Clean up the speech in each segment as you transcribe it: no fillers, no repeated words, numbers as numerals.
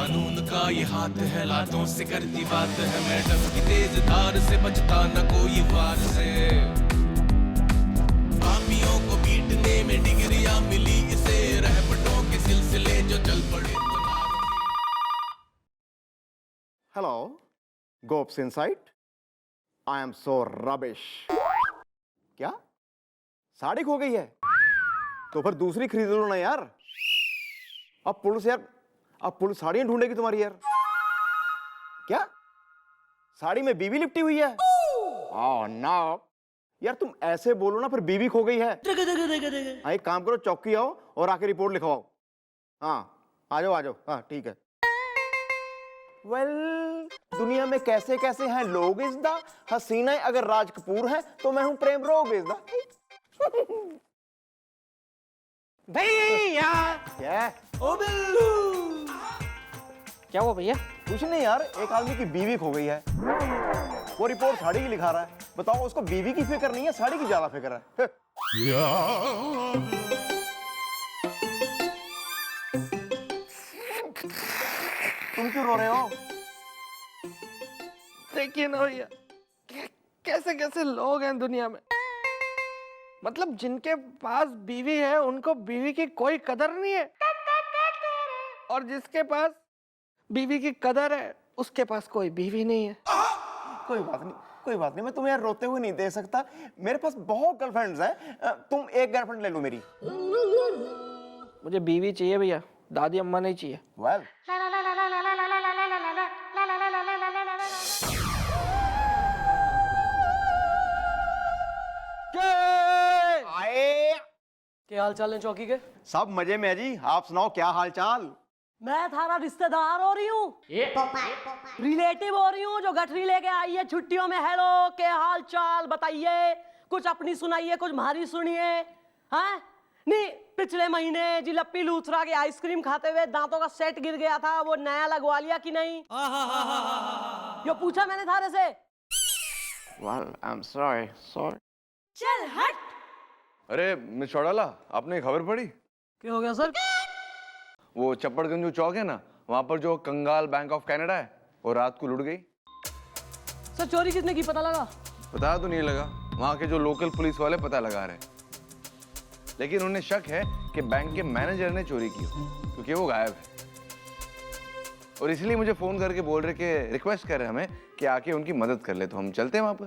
कानून का ये हाथ है, लातों से करती बात है, मैडम की तेज धार से बचता न कोई वार से। पापियों को पीटने में डिग्रियां मिली इसे, रहमतों के सिलसिले जो चल पड़े। हेलो, गोप्स insight. I am so rubbish. क्या साड़ी खो गई है? तो फिर दूसरी खरीद लो ना यार। अब पुलिस साड़ियां ढूंढेगी तुम्हारी यार। क्या साड़ी में बीवी लिपटी हुई है? ओह नो यार, तुम ऐसे बोलो ना, फिर बीवी खो गई है। हाँ, एक काम करो, चौकी आओ और आके रिपोर्ट लिखवाओ। हाँ आ जाओ। हाँ ठीक है। दुनिया में कैसे कैसे हैं लोग इस दा। हसीना अगर राज कपूर है तो मैं हूं प्रेम रोग इस दा। भैया क्या ओ बिल्लू, क्या हुआ भैया? कुछ नहीं यार, एक आदमी की बीवी खो गई है, वो रिपोर्ट साड़ी की लिखा रहा है। बताओ, उसको बीवी की फिक्र नहीं है, साड़ी की ज्यादा फिक्र है। तुम क्यों रो रहे हो? देखिए ना भैया, कैसे कैसे लोग हैं दुनिया में। मतलब जिनके पास बीवी है उनको बीवी की कोई कदर नहीं है, और जिसके पास बीवी की कदर है उसके पास कोई बीवी नहीं है। कोई बात नहीं, मैं तुम्हें यार रोते हुए नहीं देख सकता। मेरे पास बहुत गर्लफ्रेंड्स हैं, तुम एक गर्लफ्रेंड ले लो मेरी। मुझे बीवी चाहिए भैया, दादी अम्मा नहीं चाहिए। वेल क्या हाल चाल है चौकी के? सब मजे में है जी, आप सुनाओ क्या हाल चाल? मैं थारा रिश्तेदार हो रही हूँ, रिलेटिव हो रही हूँ, जो गठरी लेके आई है छुट्टियों में। हेलो, क्या हाल चाल बताइए, कुछ अपनी सुनाइए, कुछ हमारी सुनिए। हाँ नहीं, पिछले महीने जिलप्पी लूथरा के आइसक्रीम खाते हुए दांतों का सेट गिर गया था, वो नया लगवा लिया कि नहीं? यो पूछा मैंने थारे से। Well, I'm sorry. चल हट। अरे मिस चौड़ाला, आपने खबर पढ़ी? क्या हो गया सर? वो चप्पड़गंज चौक है ना, वहां पर जो कंगाल बैंक ऑफ कनाडा है, वो रात को लुट गई। सर चोरी किसने की पता लगा? पता तो नहीं लगा, वहां के जो लोकल पुलिस वाले पता लगा रहे, लेकिन उन्हें शक है कि बैंक के मैनेजर ने चोरी की हो, क्योंकि वो गायब है। और इसलिए मुझे फोन करके बोल रहे कि रिक्वेस्ट कर रहे हमें कि आके उनकी मदद कर ले, तो हम चलते हैं वहां पर।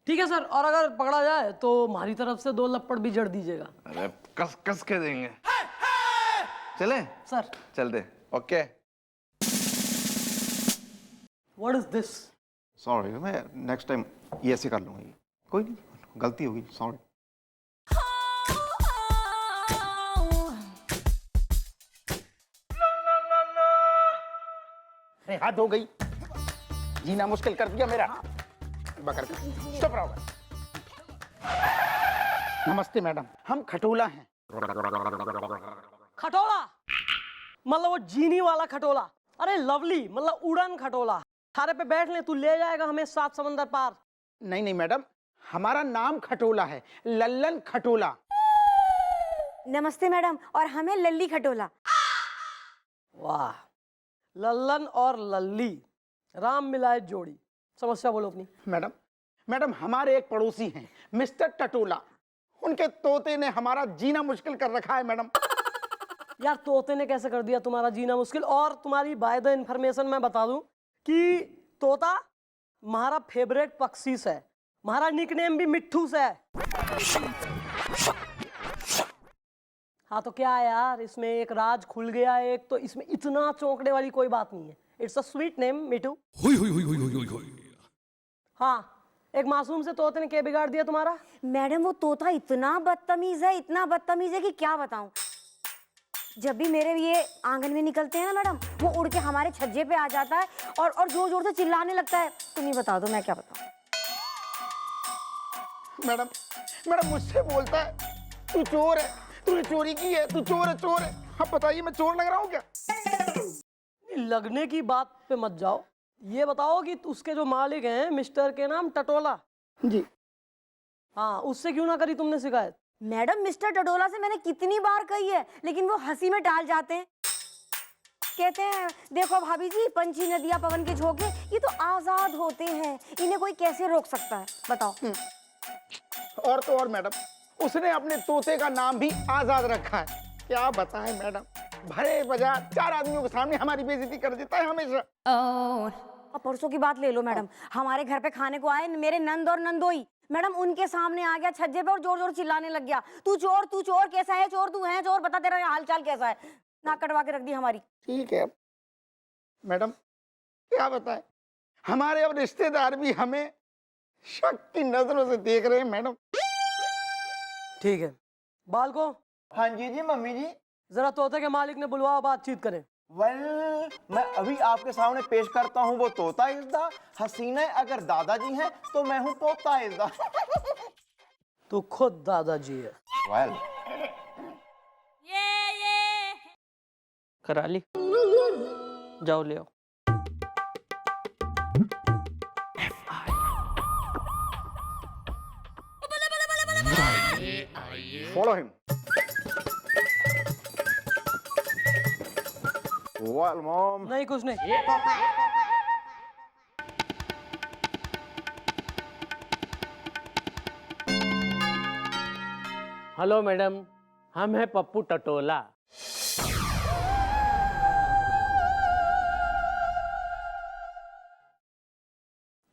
ठीक है सर, और अगर पकड़ा जाए तो हमारी तरफ से 2 लपड़ भी जड़ दीजिएगा। अरे कस कस के देंगे। चले सर चलते। Okay. What is this? Sorry, मैं नेक्स्ट टाइम ये ऐसे कर लूंगा। कोई नहीं, गलती होगी, सॉरी। अरे हाथ हो गई, जीना मुश्किल कर दिया मेरा। बकर चुप रहो। नमस्ते मैडम, हम खटोला हैं। खटोला मतलब वो जीनी वाला खटोला? अरे लवली, मतलब उड़न खटोला। थारे पे बैठ ले, तू ले जाएगा हमें 7 समंदर पार। नहीं मैडम, हमारा नाम खटोला है, लल्लन खटोला। नमस्ते मैडम, और हमें लल्ली खटोला। वाह, लल्लन और लल्ली, राम मिलाए जोड़ी। समस्या बोलो अपनी। मैडम हमारे एक पड़ोसी हैं, मिस्टर टटोला। उनके तोते ने हमारा जीना मुश्किल कर रखा है मैडम। यार तोते ने कैसे कर दिया तुम्हारा जीना मुश्किल? और तुम्हारी बाय द इंफॉर्मेशन मैं बता दूं कि तोता हमारा फेवरेट पक्षी है, हमारा निकनेम भी मिट्ठू से है। हाँ तो क्या है यार, इसमें एक राज खुल गया है। एक तो इसमें इतना चौंकने वाली कोई बात नहीं है। इट्स अ स्वीट नेम मिट्टू। हाँ, एक मासूम से तोते ने क्या बिगाड़ दिया तुम्हारा? मैडम वो तोता इतना बदतमीज है कि क्या बताऊं। जब भी मेरे ये आंगन में निकलते हैं ना मैडम, वो उड़ के हमारे छज्जे पे आ जाता है और जोर जोर से चिल्लाने लगता है। तुम ही बता दो, मैं क्या बताऊं। मैडम मुझसे बोलता है तू चोर है, तूने चोरी की है, तू चोर है। अब बताइए मैं चोर लग रहा हूँ क्या? लगने की बात पे मत जाओ। ये बताओ कि उसके जो मालिक हैं मिस्टर के नाम टटोला जी। हाँ, उससे क्यों ना करी तुमने शिकायत? मैडम मिस्टर टटोला से मैंने कितनी बार कही है, लेकिन वो हंसी में टाल जाते हैं। कहते हैं देखो भाभी जी, पंछी नदियां पवन के झोंके ये तो आजाद होते हैं, इन्हें कोई कैसे रोक सकता है बताओ। और तो और मैडम, उसने अपने तोते का नाम भी आजाद रखा है। क्या बताएं मैडम, भरे बाजार 4 आदमियों के सामने हमारी बेइज्जती कर देता है हमेशा। अब परसों की बात ले लो मैडम, हमारे घर पे खाने को आए मेरे नंद और नंदोई, मैडम उनके सामने आ गया छज्जे पे और जोर जोर चिल्लाने लग गया, तू चोर कैसा है चोर, तू है चोर, बता तेरा हालचाल कैसा है। नाक कटवा के रख दी हमारी। ठीक है मैडम, क्या बताएं, हमारे अब रिश्तेदार भी हमें शक की नजरों से देख रहे हैं मैडम। ठीक है बालको, हाँ जी मम्मी जी। जरा तोते के मालिक ने बुलवाओ, बातचीत करें। वेल, मैं अभी आपके सामने पेश करता हूँ वो तोता इज़्दा। हसीना अगर दादाजी हैं तो मैं हूँ पोता इज़्दा। तू खुद दादाजी है। वेल, करा ली, जाओ ले आओ। Follow him. Well mom. नहीं कुछ नहीं। हेलो मैडम, हम हैं पप्पू टटोला।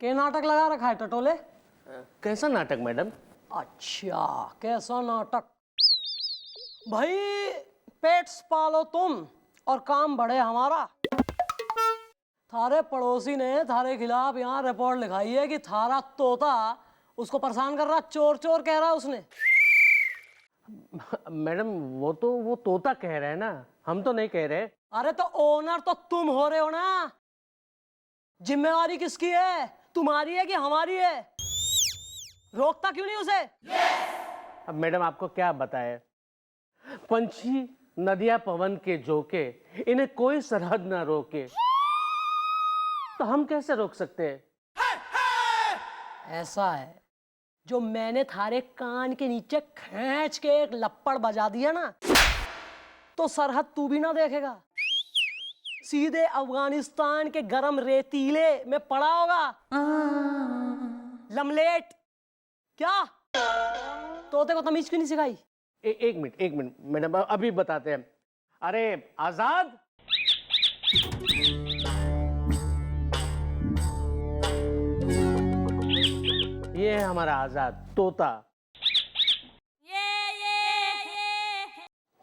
के नाटक लगा रखा है टटोले? कैसा नाटक मैडम? अच्छा कैसा नाटक? भाई पेट्स पालो तुम और काम बढ़े हमारा। थारे पड़ोसी ने थारे खिलाफ यहाँ रिपोर्ट लिखाई है कि थारा तोता उसको परेशान कर रहा, चोर चोर कह रहा उसने। मैडम वो तोता कह रहे हैं ना, हम तो नहीं कह रहे। अरे तो ओनर तो तुम हो रहे हो ना, जिम्मेवारी किसकी है, तुम्हारी है कि हमारी है? रोकता क्यों नहीं उसे? अब मैडम आपको क्या बताए, पंछी नदिया पवन के झोंके, इन्हें कोई सरहद ना रोके, तो हम कैसे रोक सकते हैं? ऐसा है, जो मैंने थारे कान के नीचे खींच के एक लप्पड़ बजा दिया ना, तो सरहद तू भी ना देखेगा, सीधे अफगानिस्तान के गरम रेतीले में पड़ा होगा। लमलेट। क्या तोते को तमीज क्यों नहीं सिखाई? एक मिनट मैडम, अभी बताते हैं। अरे आजाद, ये है हमारा आजाद तोता।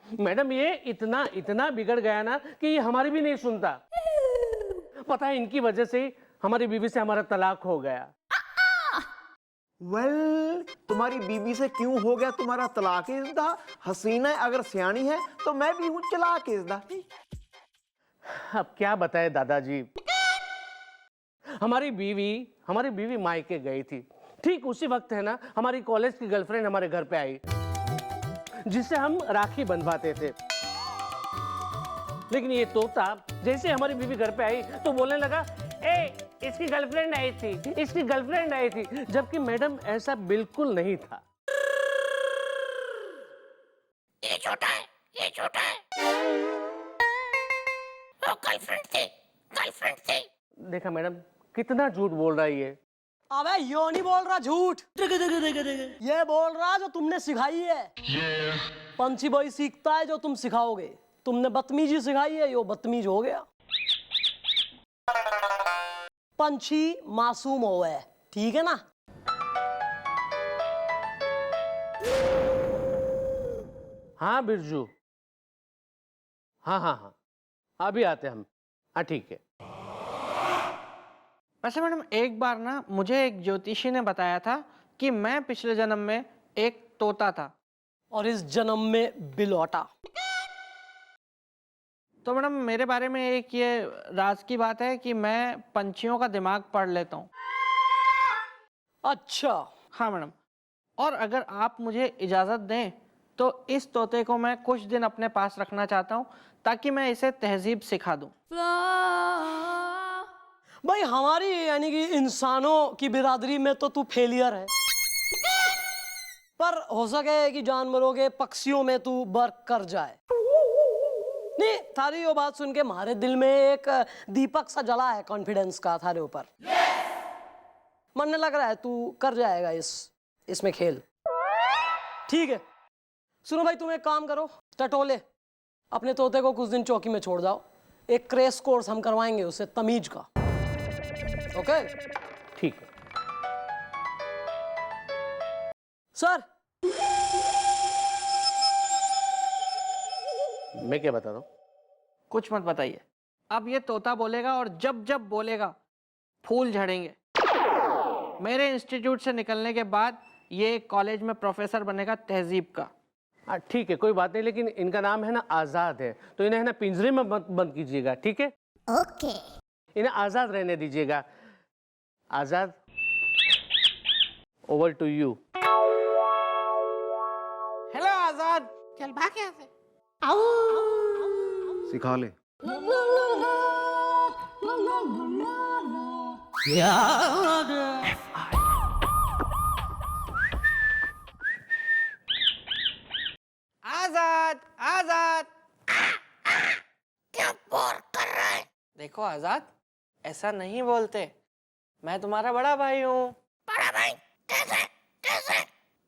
मैडम ये इतना बिगड़ गया ना कि ये हमारी भी नहीं सुनता। पता है इनकी वजह से हमारी बीवी से हमारा तलाक हो गया। वेल, तुम्हारी बीबी से क्यों हो गया तुम्हारा तलाक इज़्दा? हसीना अगर सियानी है तो मैं भी हूँ चलाक इज़्दा। अब क्या बताए दादाजी, हमारी बीवी मायके गई थी। ठीक उसी वक्त है ना, हमारी कॉलेज की गर्लफ्रेंड हमारे घर पे आई, जिससे हम राखी बंधवाते थे। लेकिन ये तोता जैसे हमारी बीवी घर पे आई तो बोलने लगा, इसकी गर्लफ्रेंड आई थी, जबकि मैडम ऐसा बिल्कुल नहीं था। ये छोटा है वो गर्लफ्रेंड थी। देखा मैडम कितना झूठ बोल रहा है ये। अबे यो नहीं बोल रहा झूठ, ये बोल रहा जो तुमने सिखाई है। पंछी वही सीखता है जो तुम सिखाओगे। तुमने बदतमीजी सिखाई है, यो बदतमीज हो गया। पंछी मासूम हो है, ठीक है ना? हाँ बिरजू, हाँ अभी आते हम। हाँ ठीक है। वैसे मैडम एक बार ना मुझे एक ज्योतिषी ने बताया था कि मैं पिछले जन्म में एक तोता था और इस जन्म में बिलौटा। तो मैडम मेरे बारे में एक ये राज की बात है कि मैं पंछियों का दिमाग पढ़ लेता हूँ। अच्छा। हाँ मैडम, और अगर आप मुझे इजाज़त दें तो इस तोते को मैं कुछ दिन अपने पास रखना चाहता हूँ ताकि मैं इसे तहजीब सिखा दूँ। भाई हमारी यानी कि इंसानों की बिरादरी में तो तू फेलियर है, पर हो सके कि जानवरों के पक्षियों में तू बर्क कर जाए। नहीं, थारी वो बात सुन के हमारे दिल में एक दीपक सा जला है कॉन्फिडेंस का थारे ऊपर। मन लग रहा है तू कर जाएगा इसमें खेल। ठीक है, सुनो भाई, तुम एक काम करो, टटोले अपने तोते को कुछ दिन चौकी में छोड़ जाओ। एक क्रेश कोर्स हम करवाएंगे उसे तमीज का। ओके ठीक है सर। मैं क्या बता रहा हूँ? कुछ मत बताइए। अब ये तोता बोलेगा और जब जब बोलेगा फूल झड़ेंगे। मेरे इंस्टीट्यूट से निकलने के बाद ये कॉलेज में प्रोफेसर बनेगा तहजीब का। हाँ ठीक है, कोई बात नहीं, लेकिन इनका नाम है ना आजाद है, तो इन्हें है ना पिंजरे में बंद कीजिएगा, ठीक है? ओके। इन्हें आजाद रहने दीजिएगा। आजाद, ओवर टू यू। हेलो आजाद। चल भाग यहाँ से। सिखा ले। आजाद आजाद। क्या बोर कर रहा है? देखो आजाद, ऐसा नहीं बोलते। मैं तुम्हारा बड़ा भाई हूँ। बड़ा भाई? कैसे? कैसे?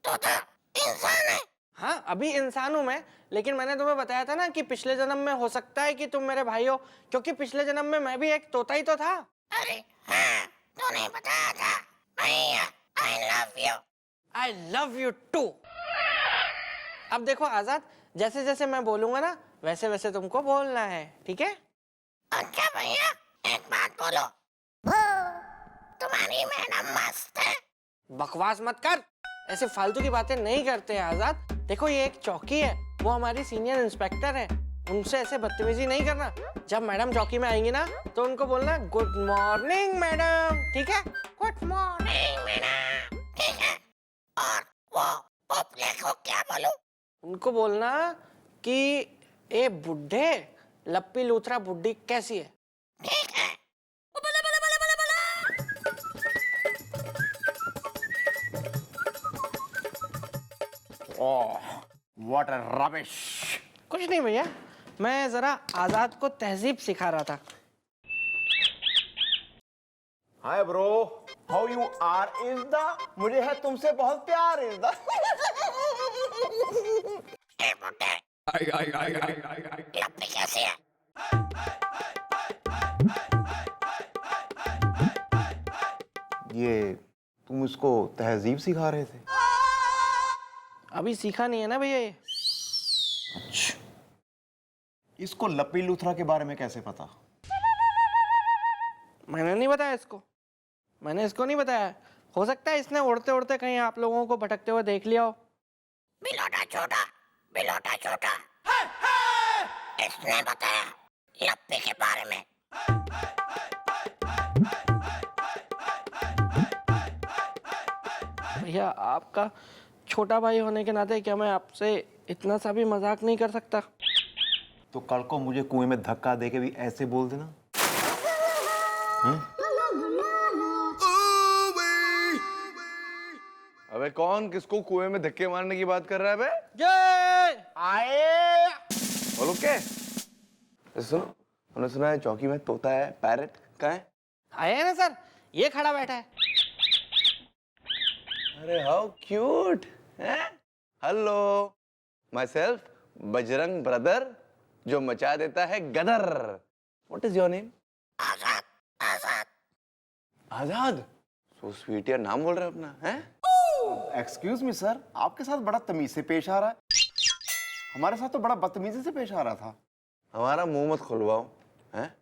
तो इंसान है। हाँ, अभी इंसान हूँ मैं, लेकिन मैंने तुम्हें बताया था ना कि पिछले जन्म में हो सकता है कि तुम मेरे भाई हो, क्योंकि पिछले जन्म में मैं भी एक तोता ही तो था। अरे हाँ, तूने बताया था। भैया, I love you। I love you too। अब देखो आजाद, जैसे जैसे मैं बोलूंगा ना, वैसे वैसे तुमको बोलना है, ठीक है? अच्छा भैया, एक बात बोलो। तुम्हारी मैडम मस्त है। बकवास मत कर, ऐसे फालतू की बातें नहीं करते हैं आजाद। देखो ये एक चौकी है, वो हमारी सीनियर इंस्पेक्टर है, उनसे ऐसे बदतमीजी नहीं करना। जब मैडम चौकी में आएंगी ना, तो उनको बोलना गुड मॉर्निंग मैडम, ठीक है? Good morning madam. ठीक है। और वो पोपले को क्या बोलूं? उनको बोलना कि ए बुड्ढे, लप्पी लूथरा बुड्ढी कैसी है। ठीक है। ओह, व्हाट अ रबिश। कुछ नहीं भैया, मैं जरा आजाद को तहजीब सिखा रहा था। Hi bro, how you are इज़दा? मुझे है तुमसे बहुत प्यार इज़दा। ए बुड्ढे, लप्पी कैसी है? ये तुम इसको तहजीब सिखा रहे थे? अभी सीखा नहीं है ना भैया ये। अच्छा, इसको लप्पी लूथरा के बारे में कैसे पता? मैंने नहीं बताया इसको, मैंने इसको नहीं बताया। हो सकता है इसने उड़ते उड़ते कहीं आप लोगों को भटकते हुए देख लिया हो। बिलोटा छोटा, बिलोटा छोटा। इसने बताया लप्पी के बारे में। भैया, आपका छोटा भाई होने के नाते क्या मैं आपसे इतना सा भी मजाक नहीं कर सकता? तो कल को मुझे कुएं में धक्का दे के भी ऐसे बोल देना। अबे कौन किसको कुएं में धक्के मारने की बात कर रहा है बे? जय आए। बोलो क्या? सुनो, हमने सुना है चौकी में तोता है, पैरेट कहाँ है? आए ना सर, ये खड़ा बैठा है। अरे हाउ क्यूट है। Hello, myself Bajrang brother, जो मचा देता है गदर। What is your name? Azad, Azad. Azad? So sweet यार, नाम बोल रहे अपना है? एक्सक्यूज मी सर, आपके साथ बड़ा तमीज से पेश आ रहा है, हमारे साथ तो बड़ा बदतमीजी से पेश आ रहा था। हमारा मुंह मत खुलवाओ, हैं?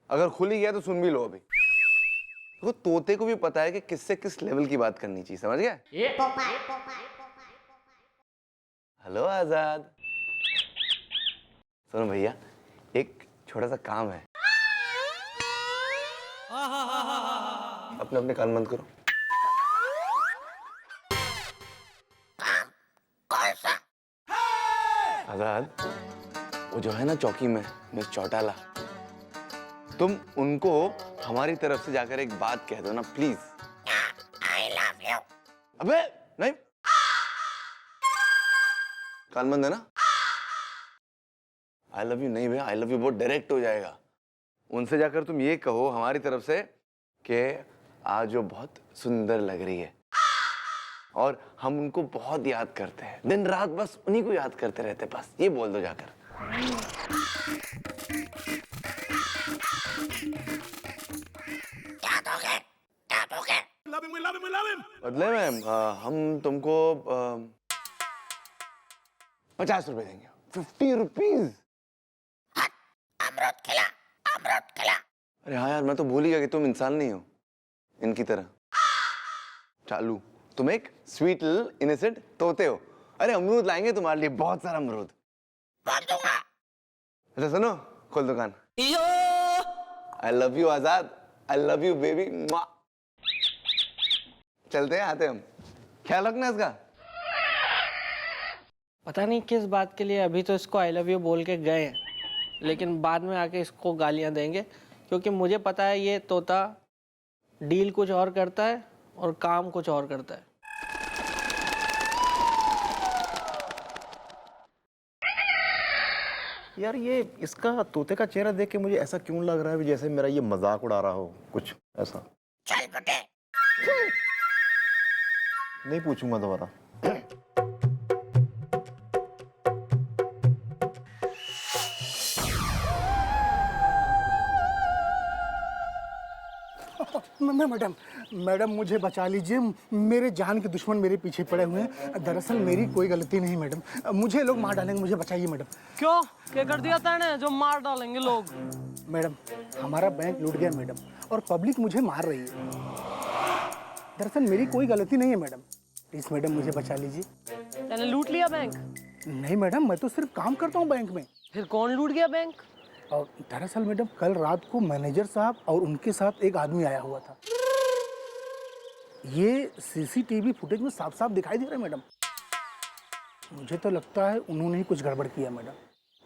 अगर खुल ही गया तो सुन भी लो। अभी देखो, तोते को भी पता है कि किससे किस लेवल की बात करनी चाहिए, समझ गया? हेलो आजाद। सुनो भैया, एक छोटा सा काम है। अपने अपने कान बंद करो। कौन सा? आजाद, वो जो है ना चौकी में मिस चौटाला, तुम उनको हमारी तरफ से जाकर एक बात कह दो ना प्लीज। I love you। अबे नहीं, कान बंद है ना? आई लव यू नहीं भैया, आई लव यू बहुत डायरेक्ट हो जाएगा। उनसे जाकर तुम ये कहो हमारी तरफ से कि आज वो बहुत सुंदर लग रही है और हम उनको बहुत याद करते हैं, दिन रात बस उन्हीं को याद करते रहते हैं, बस ये बोल दो जाकर। क्या दोगे? क्या दोगे? बदले में हम तुमको 50 रुपए देंगे। 50 रुपीज। अमरूद खिला, अमरूद खिला। अरे हाँ यार, मैं तो भूल ही गया कि तुम इंसान नहीं हो इनकी तरह। चालू, तुम एक स्वीट लिटिल इनोसेंट तोते हो। अरे अमरूद लाएंगे तुम्हारे लिए, बहुत सारा अमरूद। बोल दूंगा। अच्छा सुनो, खोल दुकान। आई love you Azad, I love you baby. चलते हैं, आते हम। ख्याल रखना इसका। पता नहीं किस बात के लिए अभी तो इसको आई लव यू बोल के गए हैं, लेकिन बाद में आके इसको गालियां देंगे, क्योंकि मुझे पता है ये तोता डील कुछ और करता है और काम कुछ और करता है। यार ये इसका तोते का चेहरा देख के मुझे ऐसा क्यों लग रहा है जैसे मेरा ये मजाक उड़ा रहा हो, कुछ ऐसा। चल बेटे। नहीं पूछूंगा दोबारा। मैडम मैडम मुझे बचा लीजिए, मेरे जान के दुश्मन मेरे पीछे पड़े हुए हैं। दरअसल मेरी कोई गलती नहीं मैडम, मुझे लोग मार डालेंगे, मुझे बचाइए मैडम। क्यों, क्या कर दिया तैने जो मार डालेंगे लोग? मैडम हमारा बैंक लूट गया मैडम, और पब्लिक मुझे मार रही है। दरअसल मेरी कोई गलती नहीं है मैडम, प्लीज मैडम मुझे बचा लीजिए। तैने लूट लिया बैंक? नहीं मैडम, मैं तो सिर्फ काम करता हूँ बैंक में। फिर कौन लूट गया बैंक? और दरअसल मैडम कल रात को मैनेजर साहब और उनके साथ एक आदमी आया हुआ था। ये सीसीटीवी फुटेज में साफ साफ दिखाई दे रहा है मैडम। मुझे तो लगता है उन्होंने ही कुछ गड़बड़ किया मैडम।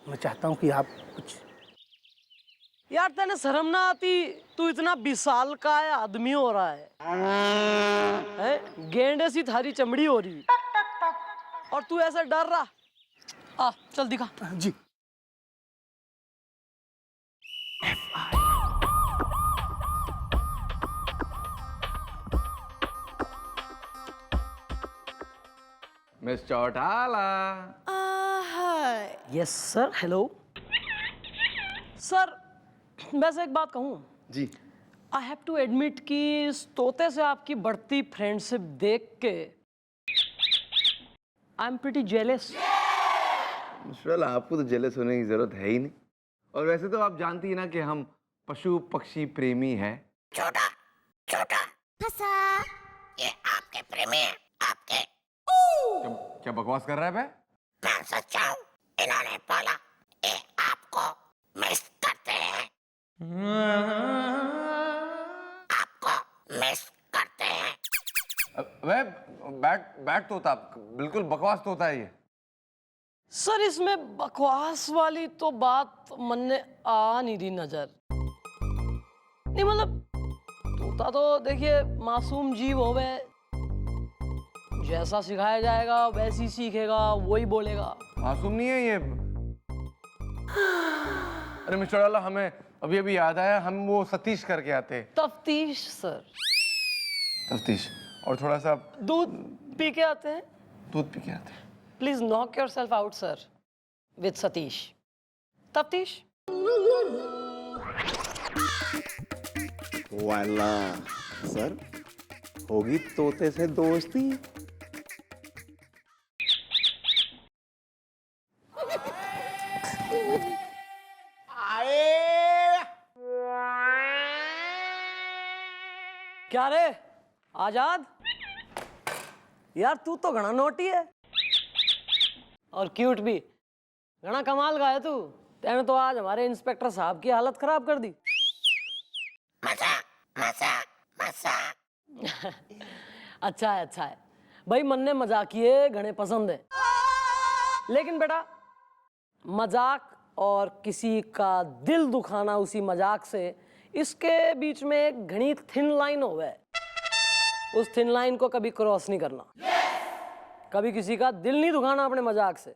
मैं चाहता हूँ कि आप कुछ। यार तेने शर्म ना आती? तू इतना विशाल का आदमी हो रहा है? गेंडे सी थारी चमड़ी हो रही और तू ऐसा डर रहा। आ चल दिखा। जी। Miss Chautala. Yes sir, hello sir. वैसे एक बात कहूँ जी। आई हैव टू एडमिट कि इस तोते से आपकी बढ़ती फ्रेंडशिप देख के आई एम प्रीटी जेलस। आपको तो जेलस होने की जरूरत है ही नहीं, और वैसे तो आप जानती है ना कि हम पशु पक्षी प्रेमी हैं। छोटा छोटा फंसा। ये आपके प्रेमी है, आपके। क्या बकवास कर रहा है बे? मैं सच्चा हूँ, इन्होंने बोला ये आपको मिस करते हैं, आपको मिस करते हैं। वे बैट तोता, बिल्कुल बकवास तोता है ये। सर इसमें बकवास वाली तो बात मन में आ नहीं रही नजर। नहीं मतलब तोता तो देखिए मासूम जीव होवे, जैसा सिखाया जाएगा वैसी सीखेगा, वही बोलेगा। मासूम नहीं है ये। अरे मिस्टर चौटाला, हमें अभी अभी याद आया, हम वो सतीश करके आते। तफ्तीश सर। तफ्तीश। और थोड़ा सा दूध पी के आते हैं। दूध पी के आते हैं। Please knock yourself out sir with Satish. तफ्तीश। वाला सर, होगी तोते से दोस्ती। क्या रे आजाद, यार तू तो घना नोटी है और क्यूट भी। घना कमाल का है तू। तेने तो आज हमारे इंस्पेक्टर साहब की हालत खराब कर दी। मजा मजा मजा। अच्छा है भाई, मन ने मजाकिए घने पसंद है, लेकिन बेटा मजाक और किसी का दिल दुखाना उसी मजाक से, इसके बीच में एक घनी थिन लाइन होवे। उस थिन लाइन को कभी क्रॉस नहीं करना। कभी किसी का दिल नहीं दुखाना अपने मजाक से।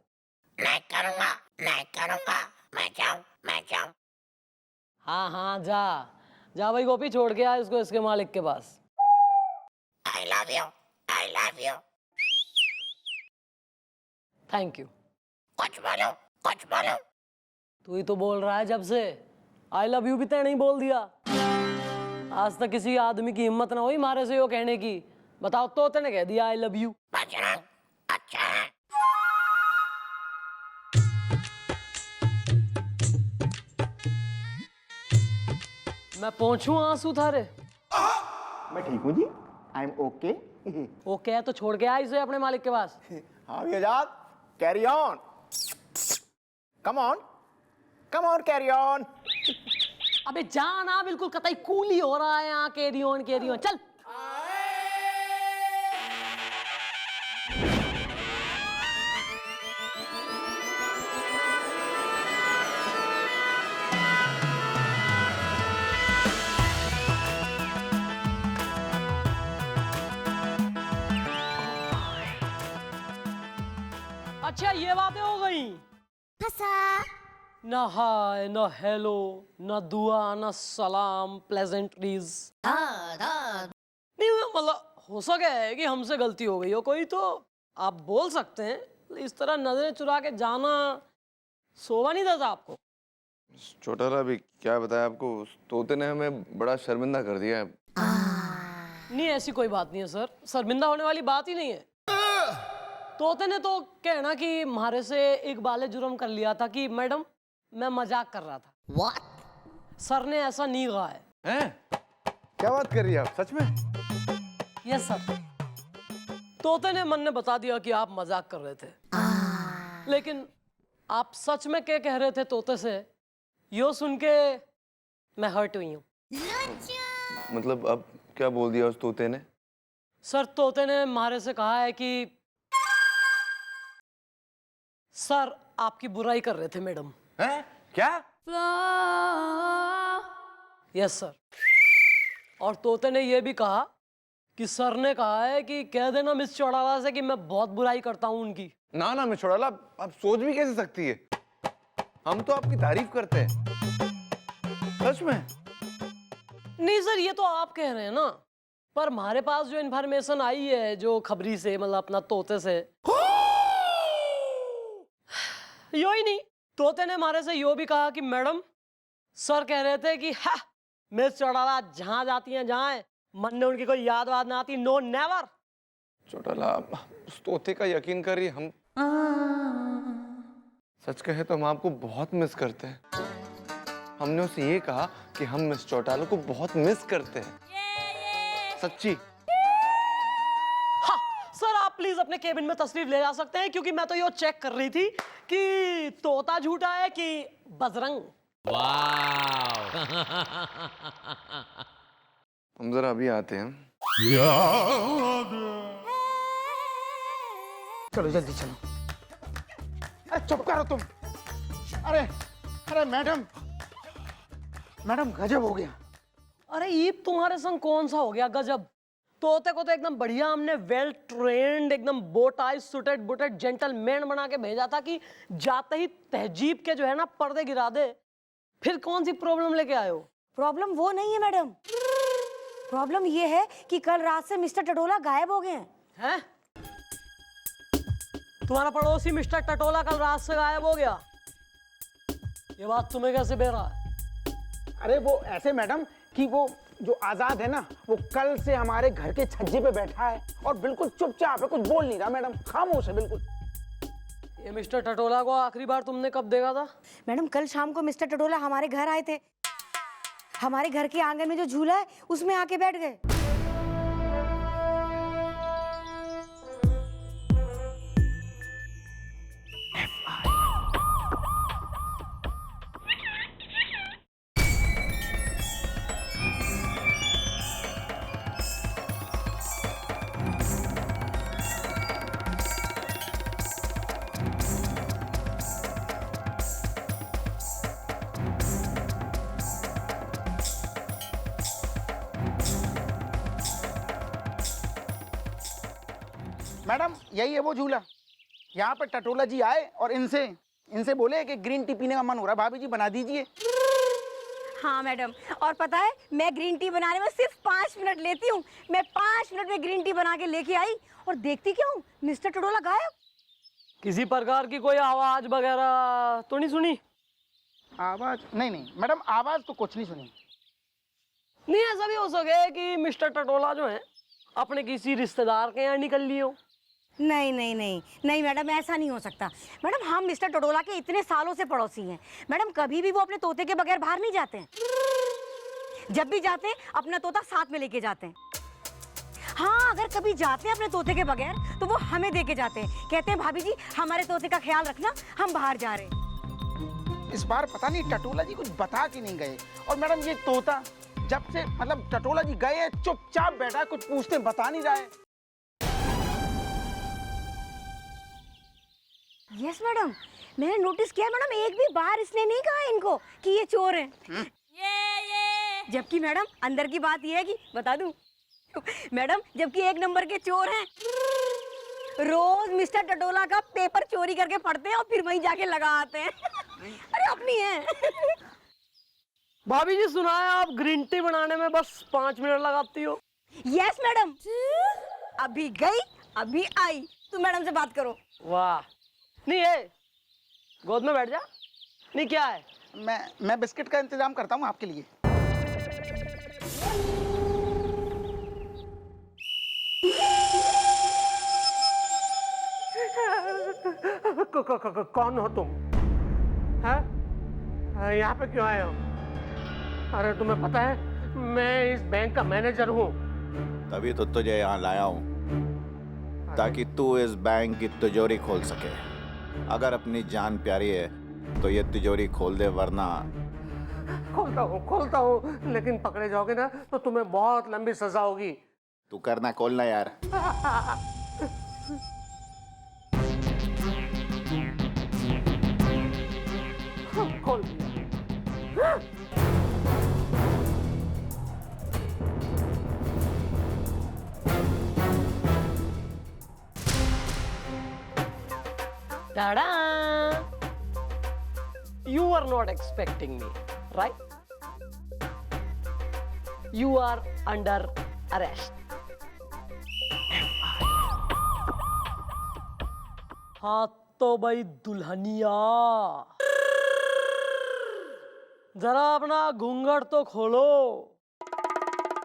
नहीं करूंगा, नहीं करूंगा। मैं जाऊं मैं जाऊं हाँ हाँ जा जा भाई गोपी, छोड़ के आ इसको इसके मालिक के पास। I love you I love you thank you. कुछ बोलो कुछ बोलो तू ही तो बोल रहा है जब से, आई लव यू भी तय नहीं बोल दिया। आज तक किसी आदमी की हिम्मत ना हुई मारे से यो कहने की। बताओ तोते ने कह दिया आई लव यू। बजरंग अच्छा है। मैं पहुंचू आंसू थारे? मैं ठीक हूँ जी, आई एम ओके। ओके है तो छोड़ के आ इसे अपने मालिक के पास। हाँ भी Azad, carry on, come on carry on. अबे जाना, बिल्कुल कतई कूल ही हो रहा है यहाँ। कैरी ऑन चल। अच्छा ये बातें हो गई। ना हाय ना हेलो ना दुआ ना सलाम प्लेजेंटरीज। नहीं मतलब हो सके है कि हमसे गलती हो गई हो कोई, तो आप बोल सकते हैं। इस तरह नजरें चुरा के जाना शोभा नहीं देता आपको। छोटा ला भी क्या बताया आपको, उस तोते ने हमें बड़ा शर्मिंदा कर दिया है। नहीं ऐसी कोई बात नहीं है सर, शर्मिंदा होने वाली बात ही नहीं है। तोते ने तो कहना कि हमारे से इकबाल जुर्म कर लिया था कि मैडम मैं मजाक कर रहा था। What? सर ने ऐसा नहीं कहा है। हैं? क्या बात कर रही है आप, सच में? Yes sir. तोते ने मन ने बता दिया कि आप मजाक कर रहे थे। लेकिन आप सच में क्या कह रहे थे तोते से, यो सुन के मैं हर्ट हुई हूँ। मतलब अब क्या बोल दिया उस तोते ने? सर तोते ने हमारे से कहा है कि सर आपकी बुराई कर रहे थे मैडम। हैं? क्या? Yes sir. और तोते ने यह भी कहा कि सर ने कहा है कि कह देना मिस चौड़ाला से कि मैं बहुत बुराई करता हूं उनकी। ना ना मिस चौड़ाला, आप सोच भी कैसे सकती है? हम तो आपकी तारीफ करते हैं, सच में। नहीं सर ये तो आप कह रहे हैं ना, पर हमारे पास जो इन्फॉर्मेशन आई है जो खबरी से, मतलब अपना तोते से, यो ही नहीं, तोते ने हमारे से यो भी कहा कि मैडम सर कह रहे थे कि हा मिस चौड़ाला जहां जाती हैं जाएं, मन में उनकी कोई याद वाद ना आती। No never. छोटाला आप उस तोते का यकीन करिए, हम सच कहे तो हम आपको बहुत मिस करते हैं। हमने उसे ये कहा कि हम मिस चौटाला को बहुत मिस करते हैं, सच्ची। हाँ सर आप प्लीज अपने केबिन में तशरीफ ले जा सकते हैं, क्योंकि मैं तो ये चेक कर रही थी कि तोता झूठा है कि बजरंग। हम जरा अभी आते हैं। चलो जल्दी चलो। अरे चुप करो तुम। अरे अरे मैडम गजब हो गया। अरे ये तुम्हारे संग कौन सा हो गया गजब? तोते को तो एकदम बढ़िया हमने वेल ट्रेंड, एकदम बोटाई सुटेड बुटेड जेंटलमैन बना के भेजा था कि जाते ही तहजीब के जो है ना पर्दे गिरा दे। फिर कौन सी प्रॉब्लम लेके आए हो? प्रॉब्लम वो नहीं है मैडम, प्रॉब्लम ये है कि कल रात से मिस्टर टटोला गायब हो गए हैं। हैं? तुम्हारा पड़ोसी मिस्टर टटोला कल रात से गायब हो गया, ये बात तुम्हें कैसे बेर रहा है? अरे वो ऐसे मैडम कि वो जो आजाद है ना, वो कल से हमारे घर के छज्जे पे बैठा है और बिल्कुल चुपचाप है, कुछ बोल नहीं रहा मैडम, खामोश है बिल्कुल। ये मिस्टर टटोला को आखिरी बार तुमने कब देखा था? मैडम कल शाम को मिस्टर टटोला हमारे घर आए थे, हमारे घर के आंगन में जो झूला है उसमें आके बैठ गए। मैडम यही है वो झूला, यहाँ पे टटोला जी आए और इनसे इनसे बोले कि ग्रीन टी पीने का मन हो रहा है, भाभी जी बना दीजिए। हाँ मैडम, और पता है मैं ग्रीन टी बनाने में सिर्फ 5 मिनट लेती हूँ। मैं 5 मिनट में ग्रीन टी बना के लेके आई और देखती क्या हूँ, मिस्टर टटोला गायब। किसी प्रकार की कोई आवाज वगैरह तो नहीं सुनी? आवाज नहीं नहीं मैडम, आवाज तो कुछ नहीं सुनी। नहीं, ऐसा भी हो सके कि मिस्टर टटोला जो है अपने किसी रिश्तेदार के यहाँ निकल लिए हो। नहीं नहीं नहीं नहीं मैडम, ऐसा नहीं हो सकता। मैडम हम मिस्टर टटोला के इतने सालों से पड़ोसी हैं। मैडम कभी भी वो अपने तोते के बगैर बाहर नहीं जाते हैं। जब भी जाते हैं अपना तोता साथ में लेके जाते हैं। हाँ, अगर कभी जाते हैं अपने तोते के बगैर तो वो हमें दे के जाते हैं। कहते हैं भाभी जी हमारे तोते का ख्याल रखना, हम बाहर जा रहे हैं। इस बार पता नहीं टटोला जी कुछ बता के नहीं गए। और मैडम ये तोता जब से मतलब टटोला जी गए हैं चुपचाप बैठा है, कुछ पूछते बता नहीं रहा है। यस मैडम, मैंने नोटिस किया मैडम, एक भी बार इसने नहीं कहा इनको कि ये चोर हैं। ये जबकि मैडम अंदर की बात ये है कि बता दूं मैडम, जबकि 1 नंबर के चोर हैं। रोज मिस्टर टटोला का पेपर चोरी करके पढ़ते हैं और फिर वहीं जाके लगा आते हैं। अरे अपनी है। भाभी जी सुना है आप ग्रीन टी बनाने में बस 5 मिनट लगाती हो? यस मैडम, अभी गई अभी आई। तुम मैडम से बात करो। वाह, नहीं है, गोद में बैठ जा। नहीं क्या है? मैं बिस्किट का इंतजाम करता हूँ आपके लिए। कौन हो तुम? हैं? यहाँ पे क्यों आए हो? अरे तुम्हें पता है मैं इस बैंक का मैनेजर हूँ। तभी तो तुझे यहाँ लाया हूँ ताकि तू इस बैंक की तिजोरी खोल सके। अगर अपनी जान प्यारी है तो ये तिजोरी खोल दे, वरना खोलता हूँ, लेकिन पकड़े जाओगे ना तो तुम्हें बहुत लंबी सजा होगी। तू करना खोलना यार। खोल। Ta-da! You are not expecting me, right? You are under arrest. हाँ तो भाई दुल्हनिया, जरा अपना घूंघट तो खोलो,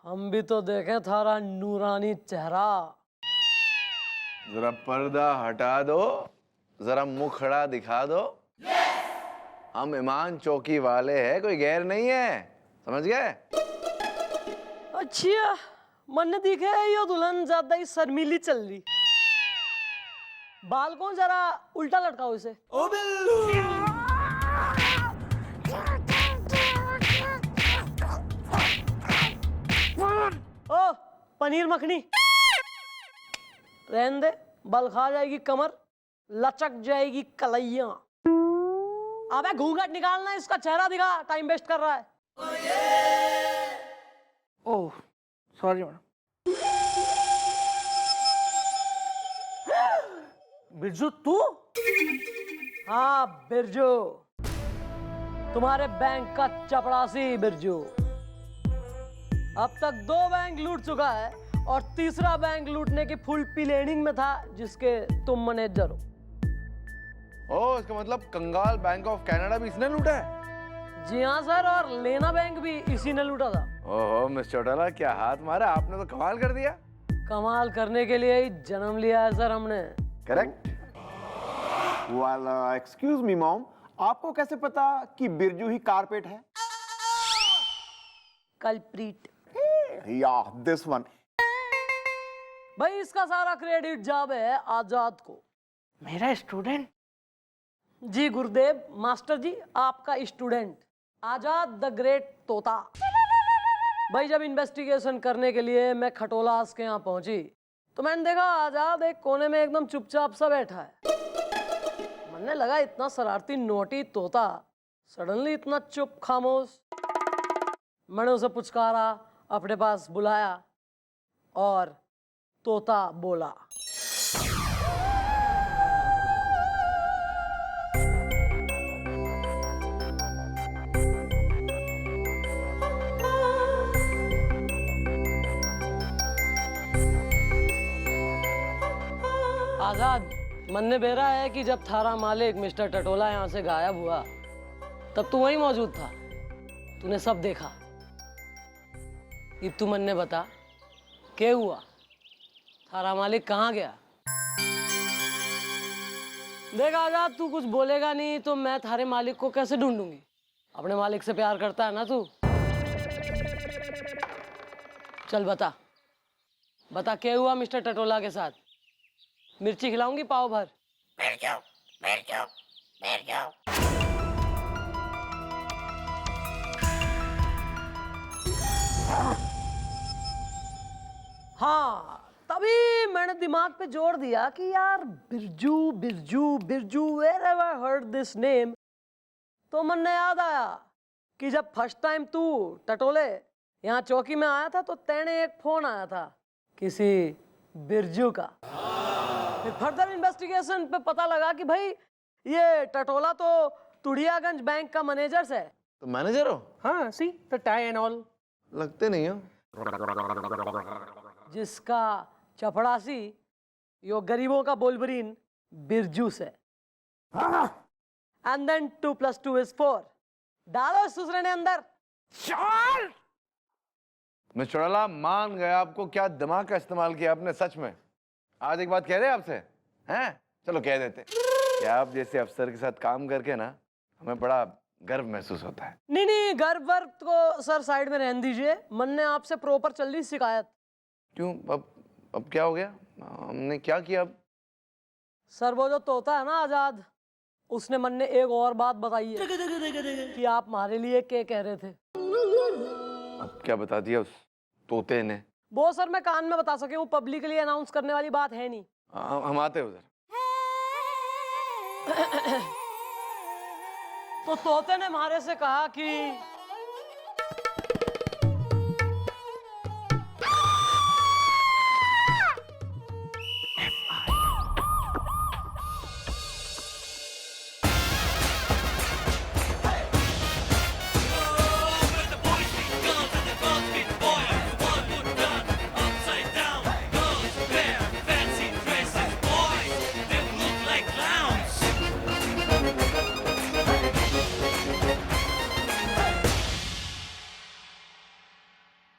हम भी तो देखें थारा नूरानी चेहरा। जरा पर्दा हटा दो, जरा मुखड़ा दिखा दो। हम ईमान चौकी वाले हैं, कोई गैर नहीं है, समझ गए? अच्छा, मन दिखे ये दुल्हन ज्यादा ही शर्मीली चल रही। बाल को जरा उल्टा लटकाओ इसे। ओ बिल्लू। ओ पनीर मखनी, रहने दे, बल खा जाएगी कमर, लचक जाएगी कलैया। अबे घूंघट निकालना, इसका चेहरा दिखा, टाइम वेस्ट कर रहा है। Oh sorry madam. बिरजू तू? हाँ बिरजू, तुम्हारे बैंक का चपड़ासी बिरजू। अब तक 2 बैंक लूट चुका है और तीसरा बैंक लूटने की फुल प्लानिंग में था, जिसके तुम मैनेजर हो। ओ, इसका मतलब कंगाल बैंक ऑफ कनाडा भी इसने लूटा है? जी हाँ सर, और लेना बैंक भी इसी ने लूटा था। ओहो मिस्टर टटोला, क्या हाथ मारा आपने, तो कमाल कर दिया। कमाल करने के लिए ही जन्म लिया है सर हमने। Correct. Well, excuse me, mom, आपको कैसे पता कि बिरजू ही कारपेट है? कल्प्रीट। Yeah, this one. भाई इसका सारा क्रेडिट जाब है आजाद को। मेरा स्टूडेंट? जी गुरुदेव मास्टर जी, आपका स्टूडेंट आजाद द ग्रेट तोता। भाई जब इन्वेस्टिगेशन करने के लिए मैं खटोलास के यहाँ पहुंची तो मैंने देखा आजाद एक कोने में एकदम चुपचाप सा बैठा है। मनने लगा इतना शरारती नोटी तोता सडनली इतना चुप खामोश। मैंने उसे पुचकारा, अपने पास बुलाया और तोता बोला, आजाद, मन ने बेरा है कि जब थारा मालिक मिस्टर टटोला यहाँ से गायब हुआ तब तू वहीं मौजूद था, तूने सब देखा। तू मन ने बता क्या हुआ, थारा मालिक कहाँ गया? देख आजाद, तू कुछ बोलेगा नहीं तो मैं थारे मालिक को कैसे ढूंढूंगी? अपने मालिक से प्यार करता है ना तू? चल बता, बता क्या हुआ मिस्टर टटोला के साथ? मिर्ची खिलाऊंगी पाव भर। बैठ जाओ, बैठ जाओ, बैठ जाओ। हाँ, तभी मैंने दिमाग पे जोर दिया कि यार Birju Birju Birju, wherever heard this name, तो मन ने याद आया कि जब फर्स्ट टाइम तू टटोले यहाँ चौकी में आया था तो तेने एक फोन आया था किसी बिरजू का। फिर फर्दर इन्वेस्टिगेशन पे पता लगा कि भाई ये टटोला तो तुड़ियागंज बैंक का मैनेजर है। तो मैनेजर हो? हाँ, see the tie and all. लगते नहीं हो। जिसका चपड़ासी यो गरीबों का बोलबरीन बिरजू से। And then 2 + 2 = 4। डालो इस दूसरे ने अंदर। चल! मैं चुड़ैला मान गया, आपको क्या दिमाग का इस्तेमाल किया आपने सच में। आज एक बात कह रहे हैं आपसे, हैं? चलो कह देते कि आप जैसे अफसर के साथ काम करके ना हमें बड़ा गर्व महसूस होता है। नहीं नहीं, गर्व वर्व को सर साइड में रहने दीजिए। मन ने आपसे प्रॉपर चल रही शिकायत। क्यों? अब क्या हो गया? हमने क्या किया अब? सर वो जो तोता है ना आजाद, उसने मन ने एक और बात बताई है कि आप हमारे लिए क्या कह रहे थे। अब क्या बता दिया उस तोते ने? वो सर मैं कान में बता सके, वो पब्लिकली अनाउंस करने वाली बात है नहीं। हम आते उधर। तो तोते ने हमारे से कहा कि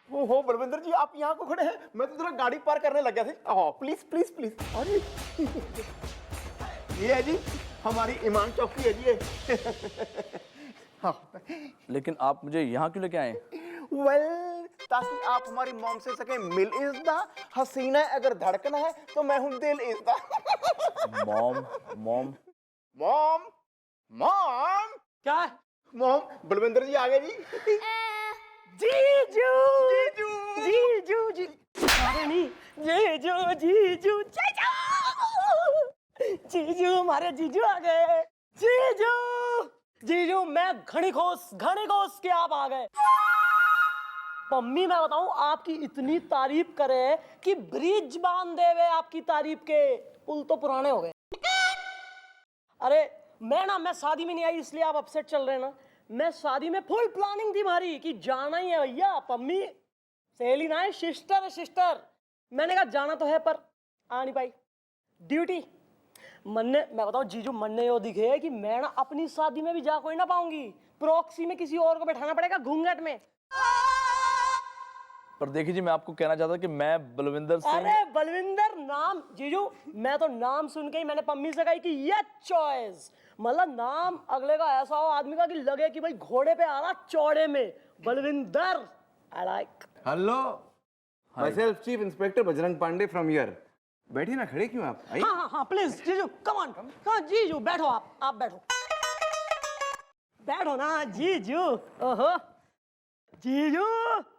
हो बलविंदर जी, आप यहाँ को खड़े हैं? मैं तो जरा गाड़ी पार करने लग गया था। Please please please. अरे ये है जी हमारी ईमान चौकी है जी ये। हाँ। लेकिन आप मुझे यहाँ क्यों लेके आए? वेल, ताकि आप हमारी मॉम से सके मिल इज द हसीना, अगर धड़कना है तो मैं हूँ दिल is the. Mom mom mom mom क्या है? मॉम, बलविंदर जी आ गए जी। जीजू जीजू जीजू जी, अरे नहीं, जीजू जीजू जीजू जीजू, हमारे जीजू आ गए। जीजू जीजू, मैं घड़ी खोस के आप आ गए। मम्मी मैं बताऊं, आपकी इतनी तारीफ करे कि ब्रिज बांध देवे आपकी तारीफ के। पुल तो पुराने हो गए। अरे मैं शादी में नहीं आई इसलिए आप अपसेट चल रहे हैं ना। मैं शादी में फुल प्लानिंग थी हमारी कि जाना ही है भैया। पम्मी सहेली ना है, सिस्टर है सिस्टर। मैंने कहा जाना तो है पर आ नहीं पाई, ड्यूटी। मैं बताऊं जीजू, मन ने यो दिखे कि मैं ना अपनी शादी में भी जा कोई ना पाऊंगी। प्रॉक्सी में किसी और को बैठाना पड़ेगा घूंघट में। पर देखिए जी, मैं आपको कहना चाहता कि मैं बलविंदर सिंह। अरे बलविंदर नाम जीजू, मैं तो नाम सुन के ही मैंने पम्मी से कही कि ये चॉइस, मतलब नाम अगले का ऐसा हो आदमी का कि लगे कि भाई घोड़े पे आ रहा चौड़े में। Balwinder, I like. Hello, myself chief inspector Bajrang Pandey from here. बैठिए ना, खड़े क्यों आप? हाँ प्लीज जीजू, कम ऑन। हाँ जीजू बैठो, आप बैठो, बैठो ना जीजू। ओहो जीजू,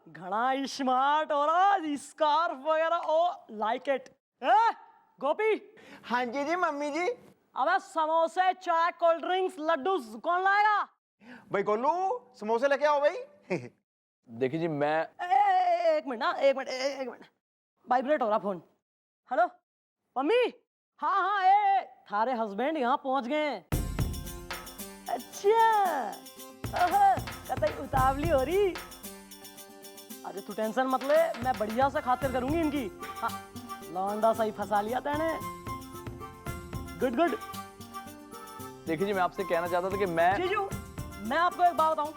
घना स्मार्ट हो रहा, स्कार्फ वगैरह, ओ लाइक इट। गोपी। हाँ जी जी मम्मी जी। अबे समोसे, चाय, कोल्ड ड्रिंक्स, लड्डू कौन लाएगा? भाई गोलू, समोसे लेके आओ भाई। देखिए जी, मैं एक मिनट वाइब्रेट हो रहा फोन। Hello mummy. हाँ थारे हस्बैंड यहाँ पहुंच गए हैं। अच्छा, कतई उतावली हो रही। अरे तू टेंशन मत ले, मैं बढ़िया से खातिर करूंगी इनकी। हाँ, लौंडा सही फंसा लिया तेने। Good good. देखिए जी, मैं आपसे कहना चाहता था कि मैं जीजू मैं आपको एक बात बताऊं,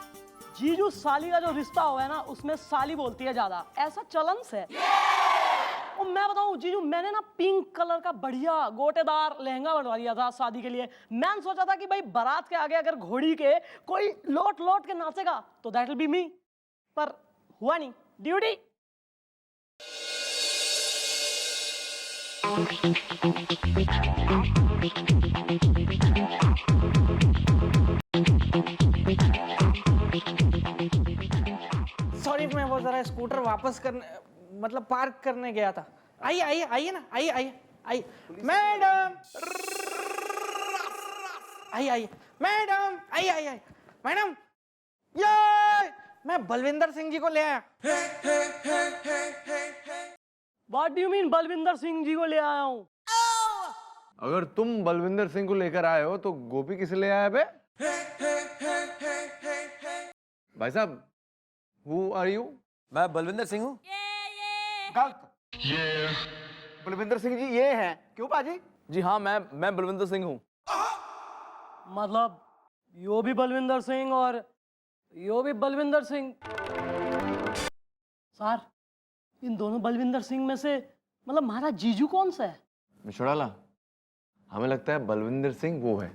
जीजू साली का जो रिश्ता हुआ है ना उसमें साली बोलती है ज्यादा, ऐसा चलन से। और मैं बताऊं जीजू, मैंने ना पिंक कलर का बढ़िया गोटेदार लहंगा बनवा लिया था शादी के लिए। मैंने सोचा था कि भाई बारात के आगे अगर घोड़ी के कोई लोट लोट के नाचेगा तो दैट विल बी मी, पर हुआ नहीं। ड्यूटी। सॉरी, मैं वो जरा स्कूटर वापस करने मतलब पार्क करने गया था। आइए आइए आइए ना, आइए आइए आइए मैडम, आइए आइए मैडम, आइए आइए आइए मैडम। ये मैं बलविंदर सिंह जी को ले आया। What do you mean Balwinder Singh ji को ले आया हूं? अगर तुम बलविंदर सिंह को लेकर आए हो तो गोपी किसे ले आया बे? भाई साहब, हु आर यू? मैं बलविंदर सिंह हूँ। गलत। बलविंदर सिंह जी ये हैं। क्यों पाजी? जी हाँ, मैं बलविंदर सिंह हूँ। मतलब यो भी बलविंदर सिंह और यो भी बलविंदर सिंह। सर, इन दोनों बलविंदर सिंह में से मतलब हमारा जीजू कौन सा है? मिशोड़ाला, हमें लगता है बलविंदर सिंह वो है।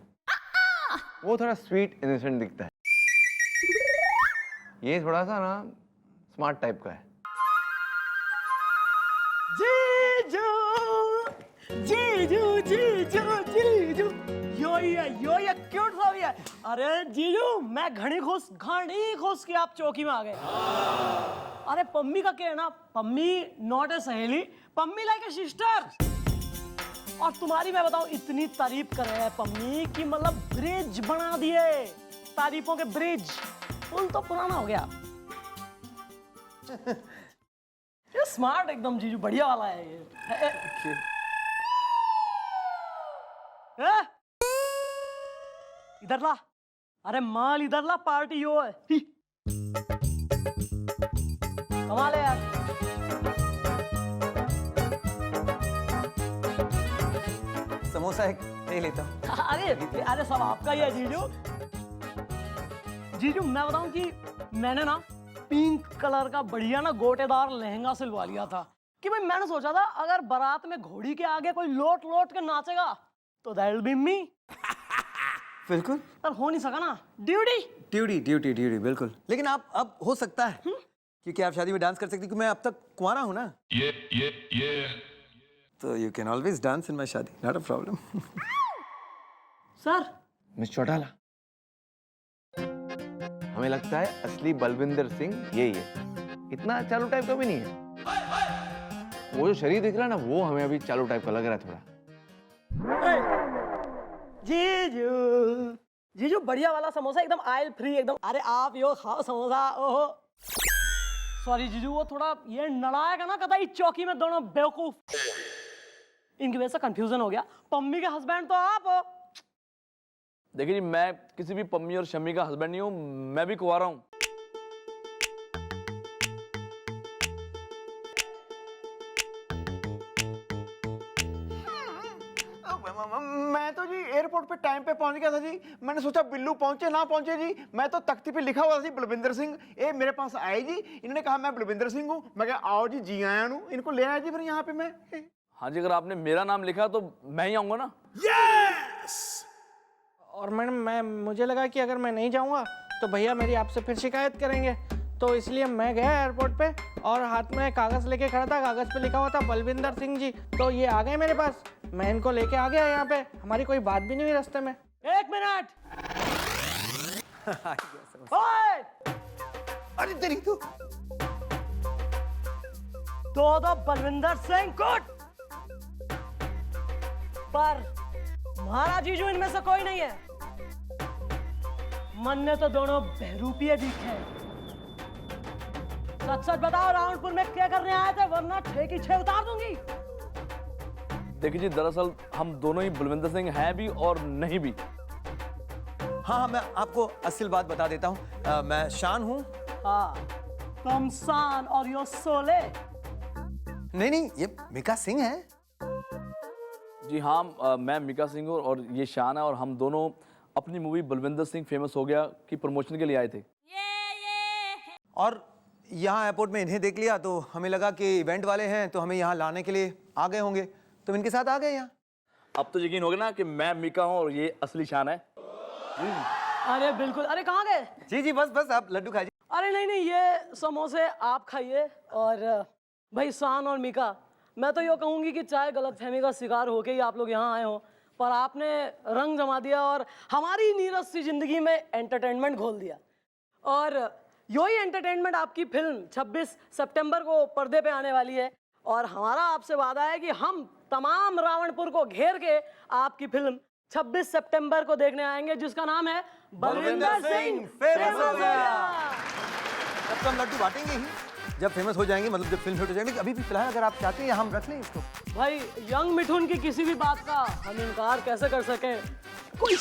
वो थोड़ा स्वीट इनोसेंट दिखता है, ये थोड़ा सा ना स्मार्ट टाइप का है। जीजू जीजू जीजू जीजू, यो ये क्यूट सा भी है। अरे जीजू, मैं घनी खुश कि आप चौकी में आ गए। अरे पम्मी का क्या है ना, पम्मी नॉट ए सहेली, पम्मी लाइक ए सिस्टर। और तुम्हारी मैं बताऊं, इतनी तारीफ कर रहे हैं पम्मी की मतलब ब्रिज बना दिए, तारीफों के ब्रिज। पुल तो पुराना हो गया। ये स्मार्ट एकदम जीजू, बढ़िया वाला है ये। इधर ला, अरे माल इधर ला, पार्टी यो है। कमाल है यार। समोसा एक ले लेता हूँ। अरे सब आपका ही है जीजू। जीजू मैं बताऊं कि मैंने ना पिंक कलर का बढ़िया ना गोटेदार लहंगा सिलवा लिया था कि भाई मैंने सोचा था अगर बारात में घोड़ी के आगे कोई लोट लोट के नाचेगा तो दैट विल बी मी। बिल्कुल। पर हो नहीं सका ना। ड्यूटी ड्यूटी ड्यूटी ड्यूटी बिल्कुल। लेकिन आप अब हो सकता है क्योंकि आप शादी में डांस कर सकती, क्योंकि मैं अब तक कुंवारा हूँ ना। तो you can always dance in my shaadi, not a problem. Sir, miss Chautala, हमें लगता है असली बलविंदर सिंह यही है। इतना चालू टाइप का भी नहीं है। वो जो शरीर दिख रहा है ना, वो हमें अभी चालू टाइप का लग रहा है थोड़ा। जीजू जीजू बढ़िया वाला समोसा एकदम ऑयल फ्री एकदम। अरे आप यो खाओ समोसा। ओहो सॉरी जीजू, वो थोड़ा ये नड़ाएगा ना कतई चौकी में दोनों बेवकूफ, इनकी वजह से कंफ्यूजन हो गया। पम्मी के हस्बैंड तो आप हो। देखिए जी, मैं किसी भी पम्मी और शम्मी का हस्बैंड नहीं हूँ, मैं भी कुंवारा हूँ। मैं तो जी एयरपोर्ट पे टाइम पे पहुंच गया था जी। मैंने सोचा बिल्लू पहुंचे ना पहुंचे जी, मैं तो तख्ती पे लिखा हुआ था जी बलविंदर सिंह। ये मेरे पास आए जी, इन्होंने कहा मैं बलविंदर सिंह हूँ। मैं कहा आओ जी, जी आया हूँ। इनको ले आया जी फिर यहाँ पे मैं। हाँ जी, अगर आपने मेरा नाम लिखा तो मैं ही आऊंगा ना। और मैडम मुझे लगा कि अगर मैं नहीं जाऊंगा तो भैया मेरी आपसे फिर शिकायत करेंगे, तो इसलिए मैं गया एयरपोर्ट पे और हाथ में कागज लेके खड़ा था। कागज पे लिखा हुआ था बलविंदर सिंह जी, तो ये आ गए मेरे पास। मैं इनको लेके आ गया यहाँ पे। हमारी कोई बात भी नहीं हुई रास्ते में। एक मिनट। ओए! अरे तेरी तो दो बलविंदर सिंह गुड, पर हमारा जीजू इनमें से कोई नहीं है। मन ने तो दोनों बहरूपिये दिखे। सच सच बताओ, राउंडपुर में क्या करने आए थे, वरना ठेकी छे उतार दूंगी। देखिए जी, दरअसल हम दोनों ही बलविंदर सिंह हैं भी और नहीं भी। हाँ, मैं आपको असल बात बता देता हूँ। मैं शान हूँ। हाँ, तुम शान और यो सोले। नहीं, ये मिका सिंह है। जी हाँ, मैं मीका सिंह हूँ और ये शान है, और हम दोनों अपनी मूवी बलविंदर सिंह फेमस हो गया की प्रमोशन के लिए आए थे। और यहाँ एयरपोर्ट में इन्हें देख लिया तो हमें लगा कि इवेंट वाले हैं तो हमें यहाँ लाने के लिए आ गए होंगे, तो इनके साथ आ गए यहाँ। अब तो यकीन हो गया ना कि मैं मीका हूँ और ये असली शान है। अरे बिल्कुल। अरे कहाँ गए? जी जी बस बस आप लड्डू खाइए। अरे नहीं नहीं, ये समोसे आप खाइए। और भाई शान और मीका, मैं तो ये कहूँगी कि चाहे गलतफहमी का शिकार होके ही आप लोग यहाँ आए हो, पर आपने रंग जमा दिया और हमारी नीरस सी जिंदगी में एंटरटेनमेंट घोल दिया। और यही एंटरटेनमेंट आपकी फिल्म 26 सितंबर को पर्दे पे आने वाली है, और हमारा आपसे वादा है कि हम तमाम रावणपुर को घेर के आपकी फिल्म 26 सितंबर को देखने आएंगे, जिसका नाम है बलविंदर सिंह फेमस हो गया। अब तो हम लड्डू बांटेंगे ही जब फेमस हो जाएंगे, मतलब जब फिल्म हिट हो जाएगी। अभी भी फिलहाल अगर आप चाहते हैं हम रख लें इसको। भाई यंग मिठुन की किसी भी बात का हम इनकार कैसे कर सकें? कोई